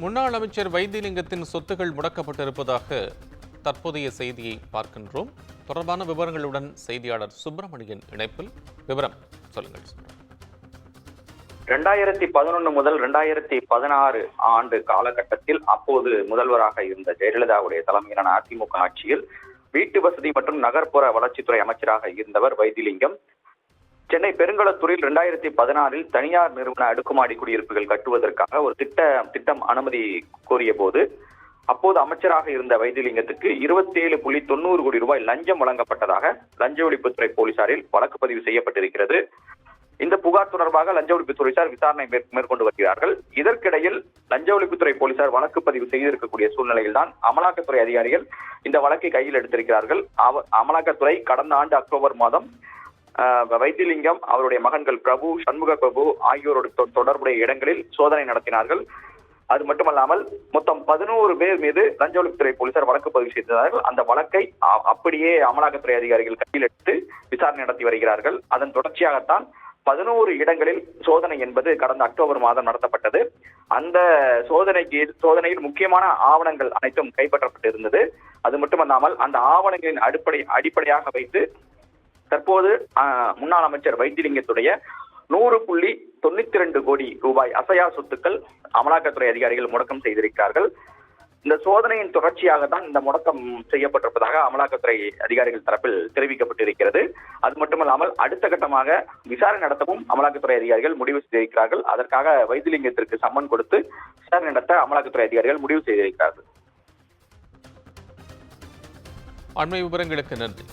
முன்னாள் அமைச்சர் வைத்திலிங்கத்தின் சொத்துகள் முடக்கப்பட்டிருப்பதாக தற்போதைய செய்தியை பார்க்கின்றோம். தொடர்பான விவரங்களுடன் செய்தியாளர் சுப்பிரமணியன் இணைப்பில். விவரம் சொல்லுங்கள். 2011 முதல் 2016 ஆண்டு காலகட்டத்தில் அப்போது முதல்வராக இருந்த ஜெயலலிதாவுடைய தலைமையிலான அதிமுக ஆட்சியில் வீட்டு வசதி மற்றும் நகர்ப்புற வளர்ச்சித்துறை அமைச்சராக இருந்தவர் வைத்திலிங்கம். சென்னை பெருங்களத்தூரில் 2016 தனியார் நிறுவன அடுக்குமாடி குடியிருப்புகள் கட்டுவதற்காக ஒரு திட்டம் அனுமதி கோரிய போது அப்போது அமைச்சராக இருந்த வைத்திலிங்கத்துக்கு 27.90 கோடி ரூபாய் லஞ்சம் வழங்கப்பட்டதாக லஞ்ச ஒழிப்புத்துறை போலீசாரில் வழக்கு பதிவு செய்யப்பட்டிருக்கிறது. இந்த புகார் தொடர்பாக லஞ்ச ஒழிப்புத்துறையினர் விசாரணை மேற்கொண்டு வருகிறார்கள். இதற்கிடையில் லஞ்ச ஒழிப்புத்துறை போலீசார் வழக்கு பதிவு செய்திருக்கக்கூடிய சூழ்நிலையில் தான் அமலாக்கத்துறை அதிகாரிகள் இந்த வழக்கை கையில் எடுத்திருக்கிறார்கள். அமலாக்கத்துறை கடந்த ஆண்டு அக்டோபர் மாதம் வைத்திலிங்கம், அவருடைய மகன்கள் பிரபு, சண்முக பிரபு ஆகியோரோடு தொடர்புடைய இடங்களில் சோதனை நடத்தினார்கள். அது மட்டுமல்லாமல் மொத்தம் 11 பேர் மீது லஞ்ச ஒழிப்புத்துறை போலீசார் வழக்கு பதிவு செய்திருந்தார்கள். அந்த வழக்கை அப்படியே அமலாக்கத்துறை அதிகாரிகள் கையில் எடுத்து விசாரணை நடத்தி வருகிறார்கள். அதன் தொடர்ச்சியாகத்தான் 11 இடங்களில் சோதனை என்பது கடந்த அக்டோபர் மாதம் நடத்தப்பட்டது. அந்த சோதனையில் முக்கியமான ஆவணங்கள் அனைத்தும் கைப்பற்றப்பட்டிருந்தது. அது மட்டுமல்லாமல் அந்த ஆவணங்களின் அடிப்படையாக வைத்து தற்போது முன்னாள் அமைச்சர் வைத்திலிங்கத்துடைய 100.92 கோடி ரூபாய் அசையா சொத்துக்கள் அமலாக்கத்துறை அதிகாரிகள் முடக்கம் செய்திருக்கிறார்கள். இந்த சோதனையின் தொடர்ச்சியாக தான் இந்த முடக்கம் செய்யப்பட்டிருப்பதாக அமலாக்கத்துறை அதிகாரிகள் தரப்பில் தெரிவிக்கப்பட்டிருக்கிறது. அது மட்டுமல்லாமல் அடுத்த கட்டமாக விசாரணை நடத்தவும் அமலாக்கத்துறை அதிகாரிகள் முடிவு செய்திருக்கிறார்கள். அதற்காக வைத்திலிங்கத்திற்கு சம்மன் கொடுத்து விசாரணை நடத்த அமலாக்கத்துறை அதிகாரிகள் முடிவு செய்திருக்கிறார்கள். அண்மை விவரங்களுக்கு நன்றி.